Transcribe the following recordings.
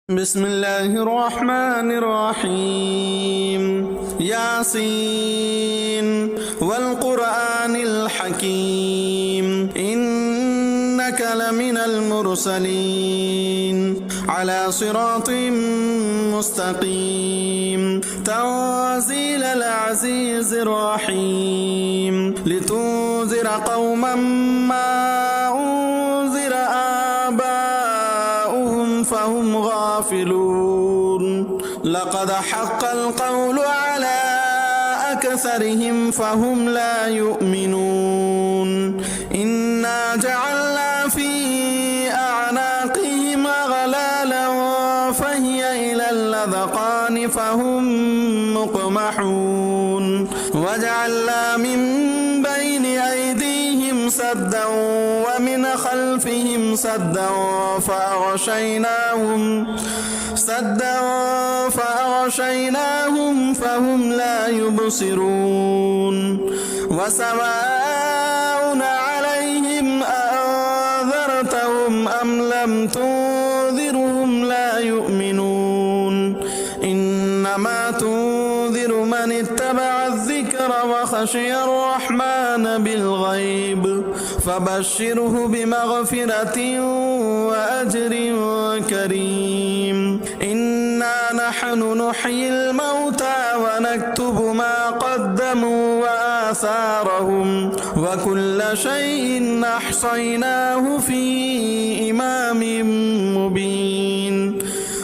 بسم الله الرحمن الرحيم. ياسين والقرآن الحكيم إنك لمن المرسلين على صراط مستقيم تنزيل العزيز الرحيم لتنذر قوما ما أنذر آباؤهم فهم غافلون لقد حق القول على أكثرهم فهم لا يؤمنون إنا جعلنا في أعناقهم أغلالا فهي إلى الأذقان فهم مقمحون وجعلنا من بين أيديهم سدا ومن خلفهم سدا فأغشيناهم فهم لا يبصرون وسواء عليهم أأنذرتهم أم لم تنذرهم لا يؤمنون إنما تنذر من اتبع الذكر وخشي الرحمن بالغيب فبشره بمغفرة وأجر كريم. إنا نحن نحيي الموتى ونكتب ما قدموا وآثارهم وكل شيء أحصيناه في إمام مبين.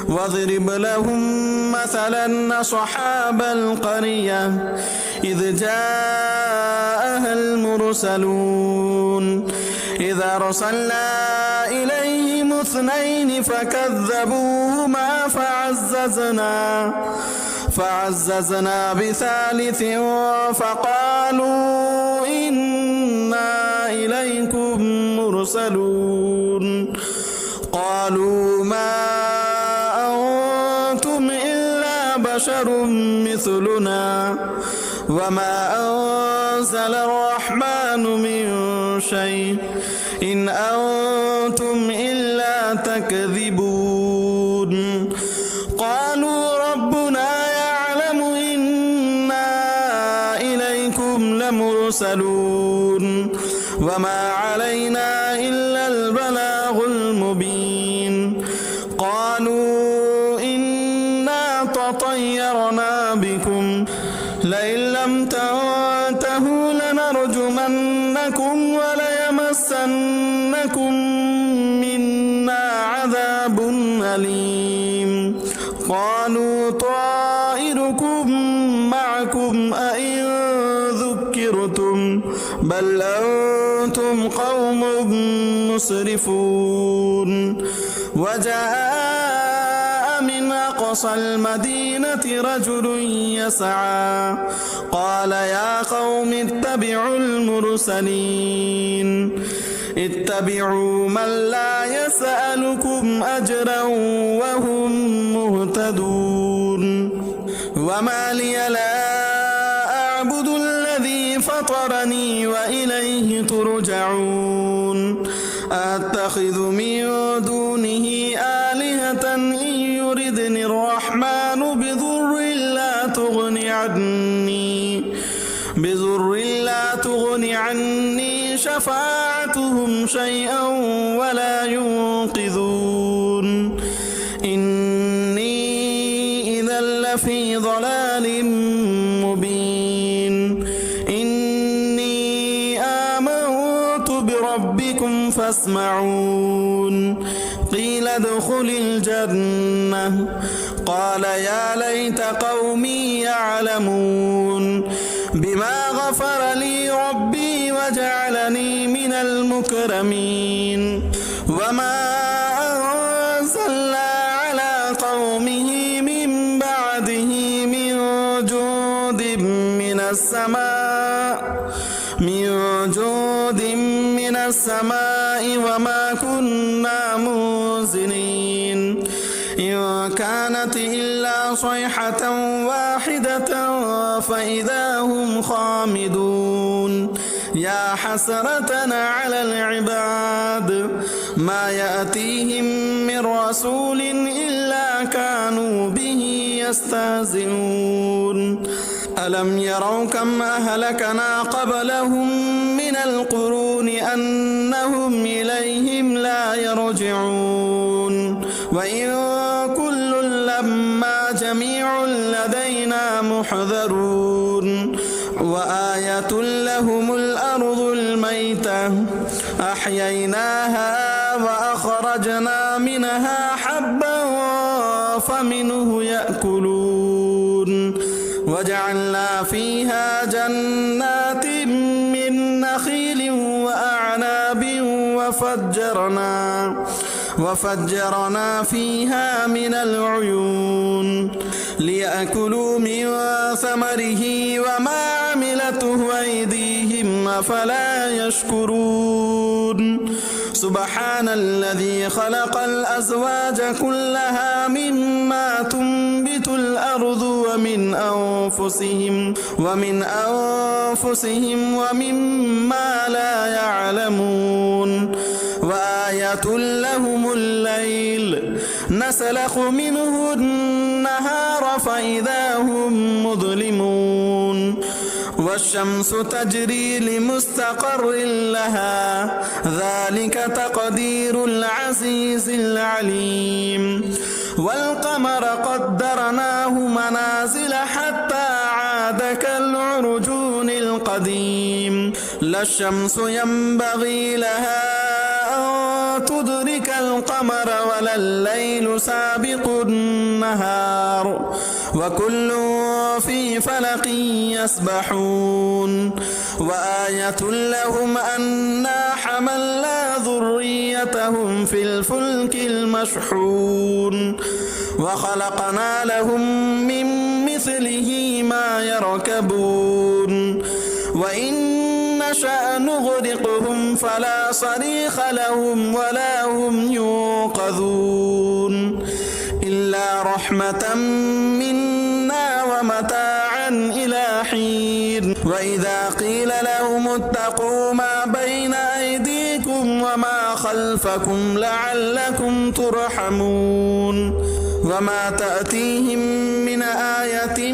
واضرب لهم مثلا أصحاب القرية إذ جاءها المرسلون إذ أرسلنا إليهم اثنين فكذبوهما فعززنا بثالث فقالوا إنا إليكم مرسلون قالوا ما أنتم إلا بشر مثلنا وما أنزل الرحمن من شيء إن أنتم إلا تكذبون. قالوا ربنا يعلم إنا إليكم لمرسلون وما علينا إلا البلاغ المبين. قالوا إنا تطيرنا بكم لئن لم تنتهوا لنرجمنكم وليمسنكم منا عذاب أليم. قالوا طائركم معكم أئن ذكرتم بل أنتم قوم مسرفون. وجاء من أقصى المدينة رجل يسعى قال يا قوم اتبعوا المرسلين اتبعوا من لا يسألكم أجرا وهم مهتدون. وما لي لا أعبد الذي فطرني وإليه ترجعون. أتخذ من دونه آلهة إن يردني الرحمن بضر لا تغن عني شفاعتهم شيئا ولا ينقذون. إني إذا لفي ضلال مبين. إني آمنت بربكم فاسمعون. قيل ادخل الجنة قال يا ليت قومي يعلمون بما غفر لي ربي وجعلني من المكرمين. وما أنزلنا على قومه من بعده من جود من السماء وما كنا منزلين. إن كانت إلا صيحة واحدة فإذا هم خامدون. يا حسرة على العباد ما يأتيهم من رسول إلا يستهزئون ألم يروا كم أهلكنا قبلهم من القرون أنهم إليهم لا يرجعون وإن كل لما جميع لدينا محضرون وآية لهم الأرض الميتة أحييناها وأخرجنا منها حبا فمنه يأكلون وجعلنا فيها جنات من نخيل وأعناب وفجرنا فيها من العيون ليأكلوا من ثمره وما عملته أيديهم أفلا يشكرون سبحان الذي خلق الأزواج كلها مما تنبت الأرض ومن أنفسهم ومما لا يعلمون وآية لهم الليل نسلخ منه النهار فإذا هم مظلمون والشمس تجري لمستقر لها ذلك تقدير العزيز العليم والقمر قدرناه منازل حتى عاد كالعرجون القديم لا الشمس ينبغي لها أن تدرك القمر ولا الليل سابق النهار وكل في فلك يسبحون وآية لهم أنا حملنا ذريتهم في الفلك المشحون وخلقنا لهم من مثله ما يركبون وإن نشأ نغرقهم فلا صريخ لهم ولا هم ينقذون إلا رحمة منا ومتاعا إلى حين وإذا قيل لهم اتقوا ما بين أيديكم وما خلفكم لعلكم ترحمون وما تأتيهم من آية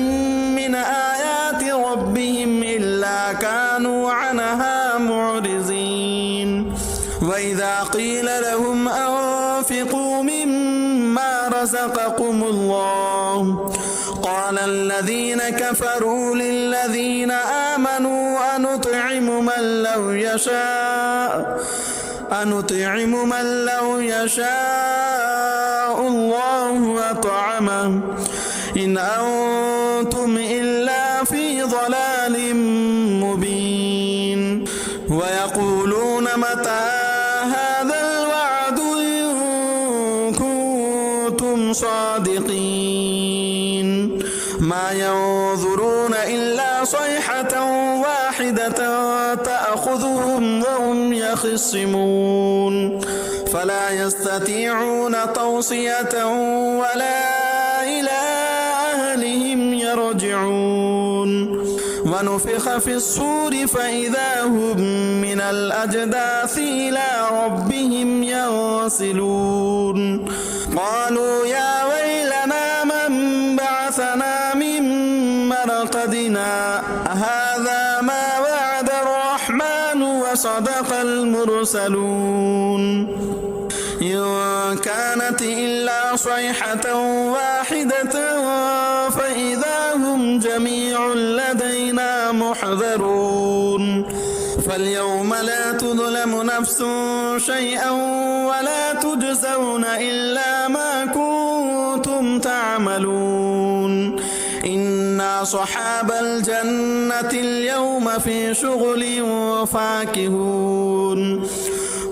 من آيات ربهم إلا كانوا عنها معرضين وإذا قيل لهم أنفقوا مما رزقكم الله قال الذين كفروا للذين آمنوا أنطعم من لو يشاء الله أطعمه إن أنتم إلا في ضلال مبين ويقولون متى هذا الوعد إن كنتم صادقين ما ينظرون إلا صيحة واحدة تأخذهم وهم يخصمون فلا يستطيعون توصية ولا إلى أهلهم يرجعون ونفخ في الصور فإذا هم من الأجداث إلى ربهم ينسلون قالوا يا ويلنا من بعثنا من مرقدنا هذا ما وعد الرحمن وصدق المرسلون إن كانت إلا صيحة واحدة فإذا هم جميع لدينا محضرون فاليوم لا تظلم نفس شيئا ولا تجزون إلا ما كنتم تعملون إنا أصحاب الجنة اليوم في شغل فاكهون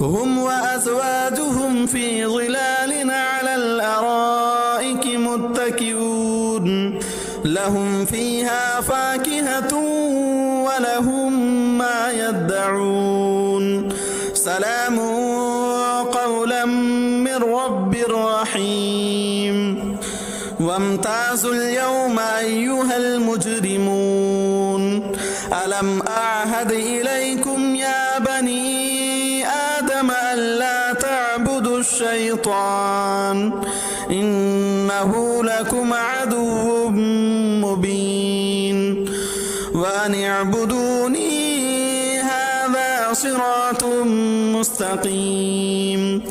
هم وأزواجهم في ظلال على الأرائك متكئون لهم فيها فاكهة ولهم ما يدعون سلام قولا من رب رحيم وامتازوا اليوم أيها المجرمون ألم أعهد إليكم يا بني آدم ألا تعبدوا الشيطان إنه لكم عدو مبين وأن اعبدوني هذا صراط مستقيم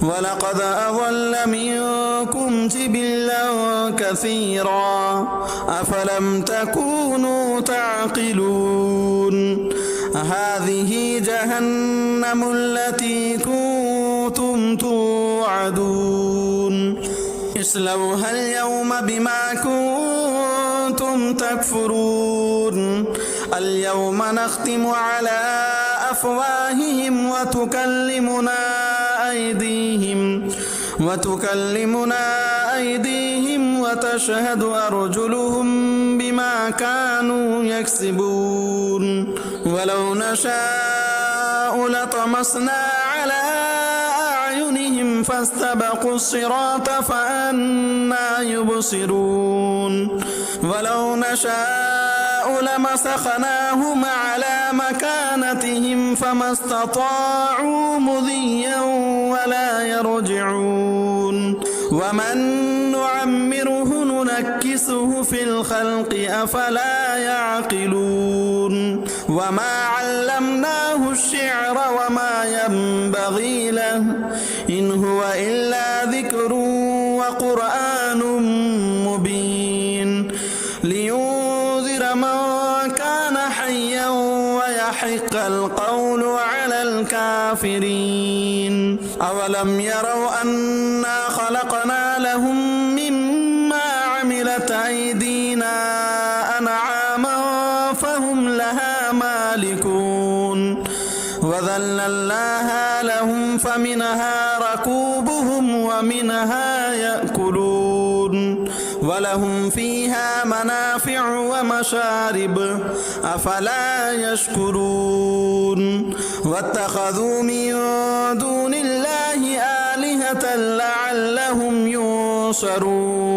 ولقد أضل منكم جبلا كثيرا أفلم تكونوا تعقلون هذه جهنم التي كنتم توعدون اصلوها اليوم بما كنتم تكفرون اليوم نختم على أفواههم وتكلمنا أيديهم وتشهد أرجلهم بما كانوا يكسبون ولو نشاء لطمسنا على أعينهم فاستبقوا الصراط فأنى يبصرون ولو نشاء لمسخناهم على مكانتهم فما استطاعوا مضيا ولا يرجعون ومن نعمره ننكسه في الخلق أفلا يعقلون وما علمناه الشعر وما ينبغي له إن هو إلا ذكر وقرآن مبين لينذر من كان حيا ويحق القول على الكافرين أولم يروا أنا خلقنا لهم مما عملت أيدينا أنعاما فهم لها مالكون وذللناها لهم فمنها ركوبهم ومنها يأكلون ولهم فيها منافع ومشارب أفلا يشكرون واتخذوا من دون الله آلهة لعلهم ينصرون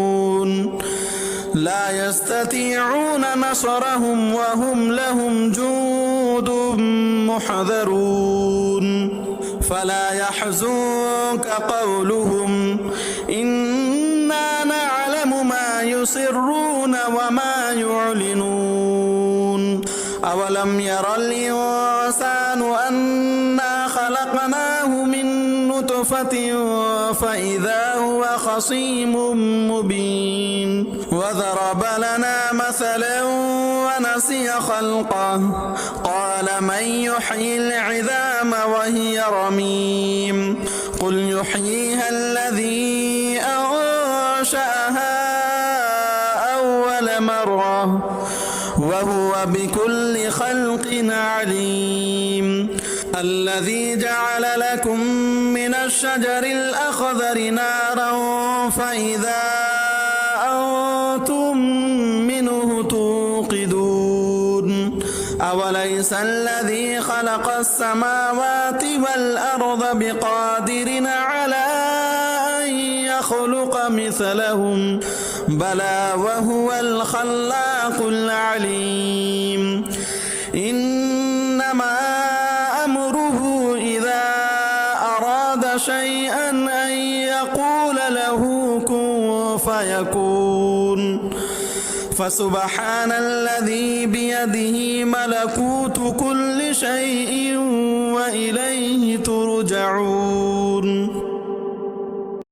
لا يستطيعون نصرهم وهم لهم جند محضرون فلا يحزنك قولهم إنا نعلم ما يسرون وما يعلنون أولم ير الإنسان أنا خلقناه من نطفة فإذا هو خصيم مبين وضرب لنا مثلا ونسي خلقه قال من يحيي العظام وهي رميم قل يحييها الذي أنشأها أول مرة وهو بكل خلق عليم الذي جعل لكم من الشجر الأخضر نارا فإذا أنتم منه توقدون أوليس الذي خلق السماوات والأرض بقادر على أن يخلق مثلهم بلى وهو الخلاق العليم إنما أمره إذا أراد شيئا أن يقول له كن فيكون فسبحان الذي بيده ملكوت كل شيء وإليه ترجعون